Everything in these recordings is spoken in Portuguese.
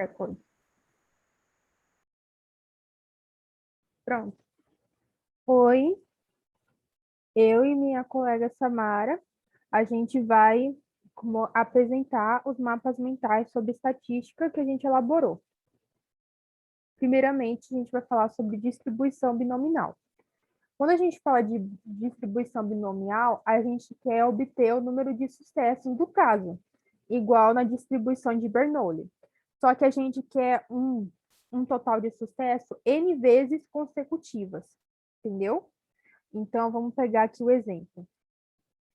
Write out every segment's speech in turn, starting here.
Record. Pronto. Oi, eu e minha colega Samara, a gente vai apresentar os mapas mentais sobre estatística que a gente elaborou. Primeiramente, a gente vai falar sobre distribuição binomial. Quando a gente fala de distribuição binomial, a gente quer obter o número de sucessos do caso, igual na distribuição de Bernoulli. Só que a gente quer um total de sucesso N vezes consecutivas, entendeu? Então, vamos pegar aqui o exemplo.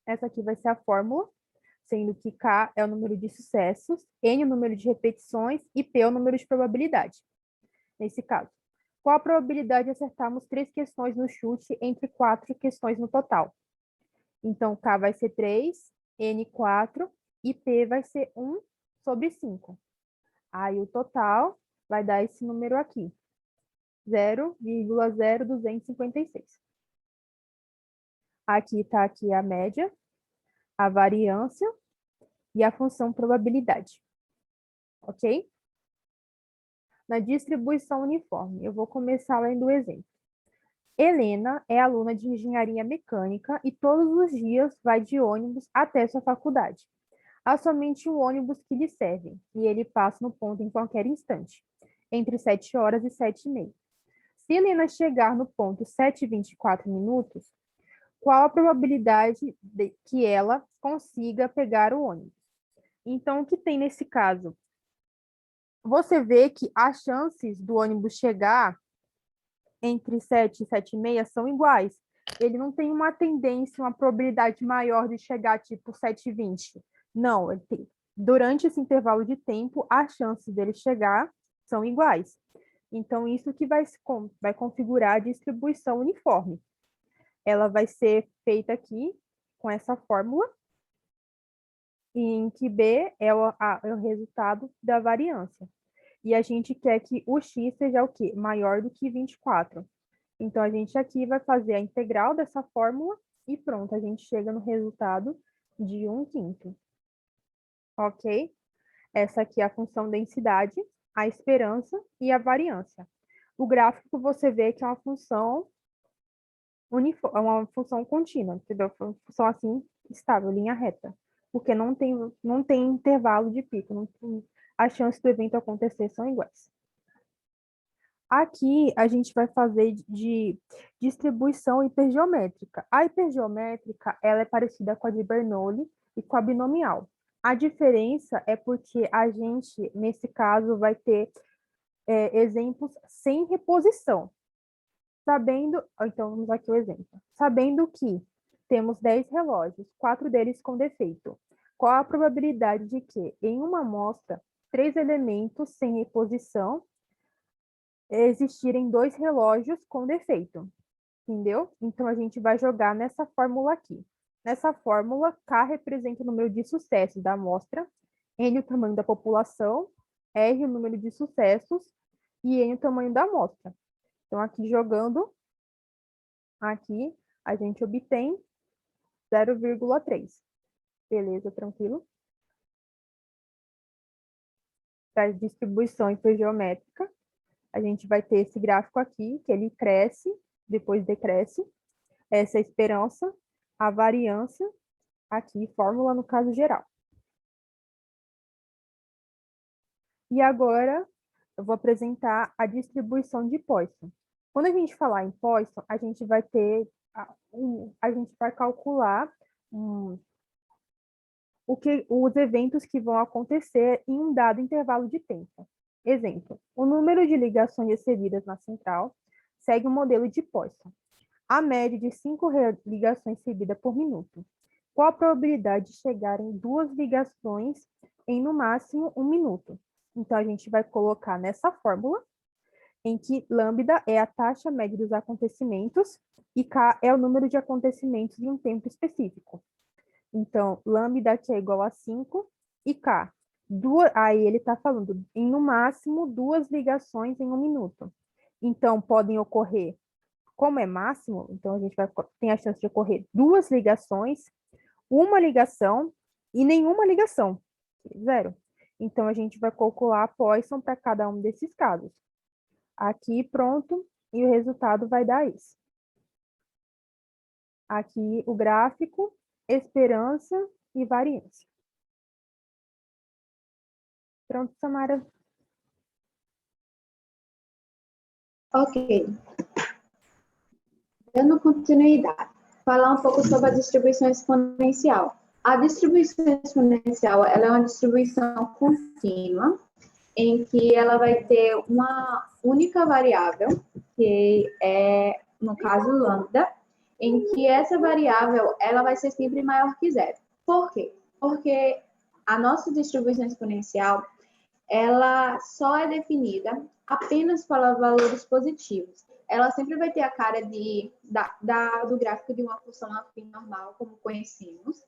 Essa aqui vai ser a fórmula, sendo que K é o número de sucessos, N é o número de repetições e P é o número de probabilidade, nesse caso. Qual a probabilidade de acertarmos 3 questões no chute entre 4 questões no total? Então, K vai ser 3, N 4 e P vai ser 1 sobre 5. Aí o total vai dar esse número aqui, 0,0256. Aqui está aqui a média, a variância e a função probabilidade. Ok? Na distribuição uniforme, eu vou começar lendo o exemplo. Helena é aluna de engenharia mecânica e todos os dias vai de ônibus até sua faculdade. Há somente um ônibus que lhe serve, e ele passa no ponto em qualquer instante, entre 7 horas e 7h30. Se Helena chegar no ponto 7h24, qual a probabilidade de que ela consiga pegar o ônibus? Então, o que tem nesse caso? Você vê que as chances do ônibus chegar entre 7 e 7h30 são iguais. Ele não tem uma tendência, uma probabilidade maior de chegar tipo 7h20. Não, durante esse intervalo de tempo, as chances dele chegar são iguais. Então, isso que vai configurar a distribuição uniforme. Ela vai ser feita aqui com essa fórmula, em que B é o resultado da variância. E a gente quer que o x seja o quê? Maior do que 24. Então, a gente aqui vai fazer a integral dessa fórmula e pronto, a gente chega no resultado de 1/5. Ok? Essa aqui é a função densidade, a esperança e a variância. O gráfico você vê que é uma função contínua, entendeu? Uma função assim, estável, linha reta. Porque não tem intervalo de pico. As chances do evento acontecer são iguais. Aqui a gente vai fazer de distribuição hipergeométrica. A hipergeométrica, ela é parecida com a de Bernoulli e com a binomial. A diferença é porque a gente, nesse caso, vai ter exemplos sem reposição. Então vamos aqui o exemplo. Sabendo que temos 10 relógios, 4 deles com defeito. Qual a probabilidade de que, em uma amostra, 3 elementos sem reposição existirem 2 relógios com defeito, entendeu? Então, a gente vai jogar nessa fórmula aqui. Nessa fórmula, K representa o número de sucessos da amostra, N o tamanho da população, R o número de sucessos e N o tamanho da amostra. Então, aqui jogando, aqui a gente obtém 0,3. Beleza, tranquilo? Para distribuição hipergeométrica, a gente vai ter esse gráfico aqui, que ele cresce, depois decresce. Essa é a esperança, a variância, aqui, fórmula no caso geral. E agora, eu vou apresentar a distribuição de Poisson. Quando a gente falar em Poisson, a gente vai calcular os eventos que vão acontecer em um dado intervalo de tempo. Exemplo, o número de ligações recebidas na central segue o modelo de Poisson. A média de 5 ligações recebidas por minuto. Qual a probabilidade de chegarem 2 ligações em, no máximo, 1 minuto? Então, a gente vai colocar nessa fórmula, em que lambda é a taxa média dos acontecimentos e K é o número de acontecimentos em um tempo específico. Então, lambda aqui é igual a 5 e K. Aí ele está falando em, no máximo, 2 ligações em 1 minuto. Então, podem ocorrer, como é máximo, então a gente tem a chance de ocorrer 2 ligações, 1 ligação e nenhuma ligação, 0. Então, a gente vai calcular a Poisson para cada um desses casos. Aqui, pronto, e o resultado vai dar isso. Aqui, o gráfico, esperança e variância. Pronto, Samara. Ok. Dando continuidade, falar um pouco sobre a distribuição exponencial. A distribuição exponencial, ela é uma distribuição contínua, em que ela vai ter uma única variável, que é, no caso, lambda, em que essa variável ela vai ser sempre maior que zero. Por quê? Porque a nossa distribuição exponencial ela só é definida apenas para valores positivos. Ela sempre vai ter a cara do gráfico de uma função afim normal, como conhecemos,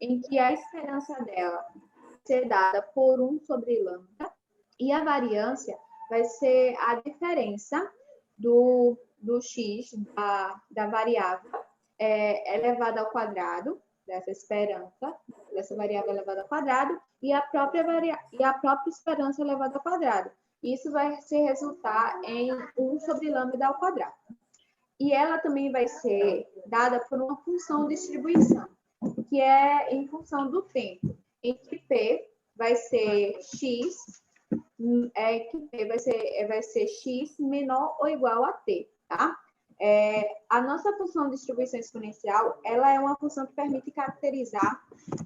em que a esperança dela vai ser dada por 1 sobre lambda, e a variância vai ser a diferença do x da variável elevada ao quadrado, dessa esperança, dessa variável elevada ao quadrado, e a própria esperança elevada ao quadrado. Isso vai se resultar em 1 sobre lambda ao quadrado. E ela também vai ser dada por uma função de distribuição, que é em função do tempo, em que P vai ser x, que P vai ser x menor ou igual a t, tá? A nossa função de distribuição exponencial, ela é uma função que permite caracterizar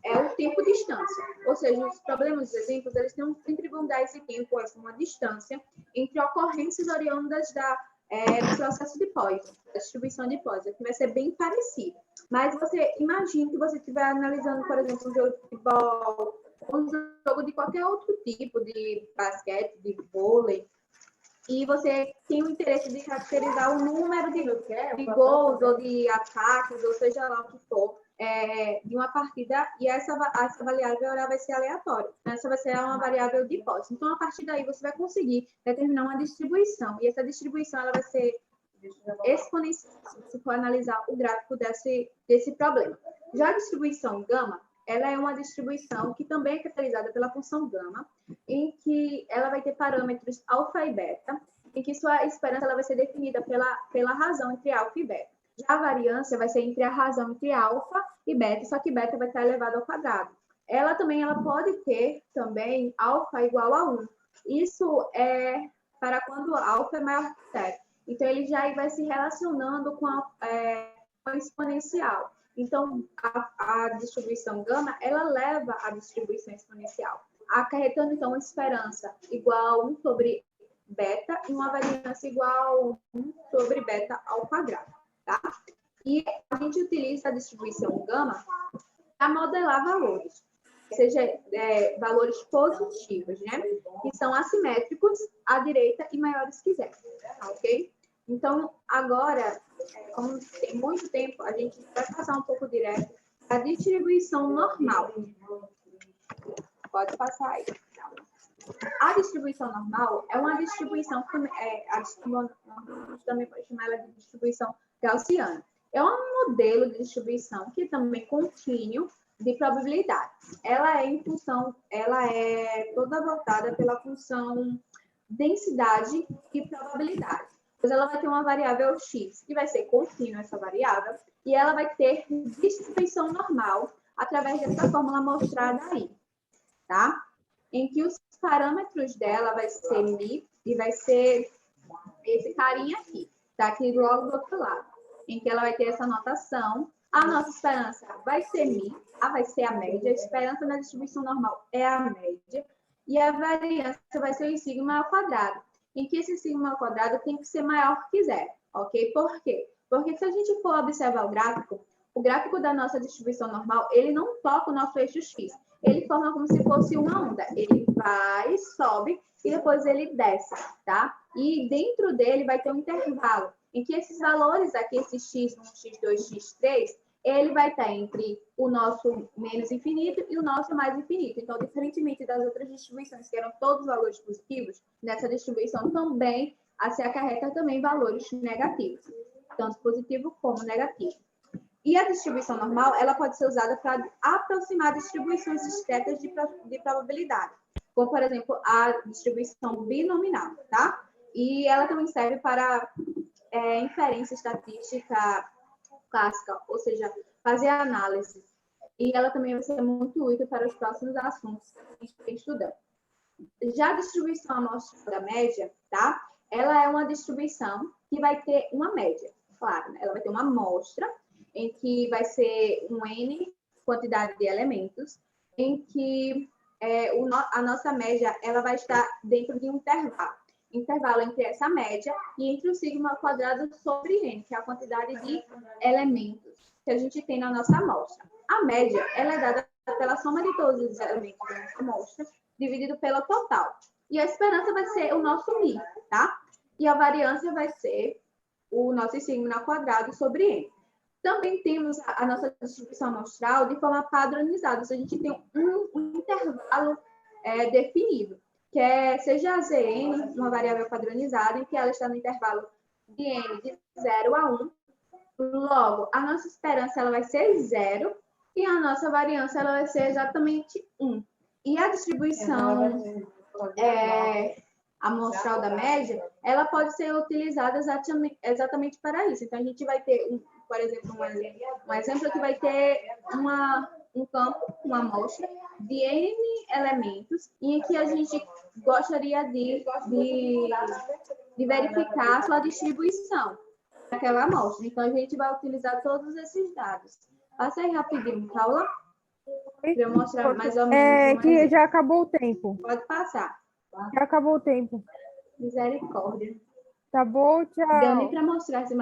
o tempo distância. Ou seja, os problemas dos exemplos, eles sempre vão dar esse tempo, uma distância, entre ocorrências oriundas do processo de Poisson, da distribuição de Poisson, que vai ser bem parecido. Mas você imagina que você estiver analisando, por exemplo, um jogo de futebol, ou um jogo de qualquer outro tipo, de basquete, de vôlei, e você tem o interesse de caracterizar o número de gols ou de ataques, ou seja lá o que for, de uma partida, e essa variável ela vai ser aleatória. Essa vai ser uma variável de Poisson. Então, a partir daí, você vai conseguir determinar uma distribuição, e essa distribuição ela vai ser exponencial, se for analisar o gráfico desse problema. Já a distribuição gama, ela é uma distribuição que também é caracterizada pela função gama, em que ela vai ter parâmetros alfa e beta, em que sua esperança ela vai ser definida pela razão entre alfa e beta. Já a variância vai ser entre a razão entre alfa e beta, só que beta vai estar elevado ao quadrado. Ela pode ter também alfa igual a 1. Isso é para quando alfa é maior que 0. Então, ele já vai se relacionando com a exponencial. Então, a distribuição gama, ela leva a distribuição exponencial, acarretando, então, uma esperança igual a 1 sobre beta e uma variância igual a 1 sobre beta ao quadrado, tá? E a gente utiliza a distribuição gama para modelar valores, seja valores positivos, né? Que são assimétricos à direita e maiores que zero, ok? Então, agora, como tem muito tempo, a gente vai passar um pouco direto a distribuição normal. Pode passar aí. A distribuição normal é uma distribuição que a gente também pode chamar ela de distribuição gaussiana. É um modelo de distribuição que também é contínuo de probabilidade. Ela é toda voltada pela função densidade e probabilidade. Pois ela vai ter uma variável x, que vai ser contínua essa variável, e ela vai ter distribuição normal através dessa fórmula mostrada aí, tá? Em que os parâmetros dela vai ser mi e vai ser esse carinha aqui, tá aqui logo do outro lado, em que ela vai ter essa notação. A nossa esperança vai ser mi, vai ser a média, a esperança na distribuição normal é a média, e a variância vai ser o sigma ao quadrado, em que esse sigma ao quadrado tem que ser maior que zero, ok? Por quê? Porque se a gente for observar o gráfico da nossa distribuição normal, ele não toca o nosso eixo x, ele forma como se fosse uma onda, ele vai, sobe, e depois ele desce, tá? E dentro dele vai ter um intervalo, em que esses valores aqui, esse x1, x2, x3, ele vai estar entre o nosso menos infinito e o nosso mais infinito. Então, diferentemente das outras distribuições, que eram todos valores positivos, nessa distribuição também se acarreta também valores negativos, tanto positivo como negativo. E a distribuição normal, ela pode ser usada para aproximar distribuições discretas de probabilidade. como, por exemplo, a distribuição binominal, tá? E ela também serve para inferência estatística clássica, ou seja, fazer análise. E ela também vai ser muito útil para os próximos assuntos que a gente está estudando. Já a distribuição amostral da média, tá? Ela é uma distribuição que vai ter uma média, claro, né? Ela vai ter uma amostra em que vai ser um N quantidade de elementos, em que a nossa média ela vai estar dentro de um intervalo entre essa média e entre o sigma ao quadrado sobre n, que é a quantidade de elementos que a gente tem na nossa amostra. A média ela é dada pela soma de todos os elementos da nossa amostra, dividido pelo total. E a esperança vai ser o nosso μ, tá? E a variância vai ser o nosso sigma ao quadrado sobre n. Também temos a nossa distribuição amostral de forma padronizada, ou seja, a gente tem um intervalo definido, que seja a Zn, uma variável padronizada, em que ela está no intervalo de n de 0 a 1. Logo, a nossa esperança ela vai ser 0 e a nossa variância ela vai ser exatamente 1. E a distribuição amostral da média, ela pode ser utilizada exatamente para isso. Então, a gente vai ter, por exemplo, um exemplo que vai ter um campo, uma amostra de N elementos, em que a gente gostaria de verificar a sua distribuição daquela amostra. Então, a gente vai utilizar todos esses dados. Passa aí rapidinho, Paula, para eu mostrar mais ou menos. Que já acabou o tempo. Pode passar. Já acabou o tempo. Misericórdia. Tá bom, Deu nem tchau. para mostrar esse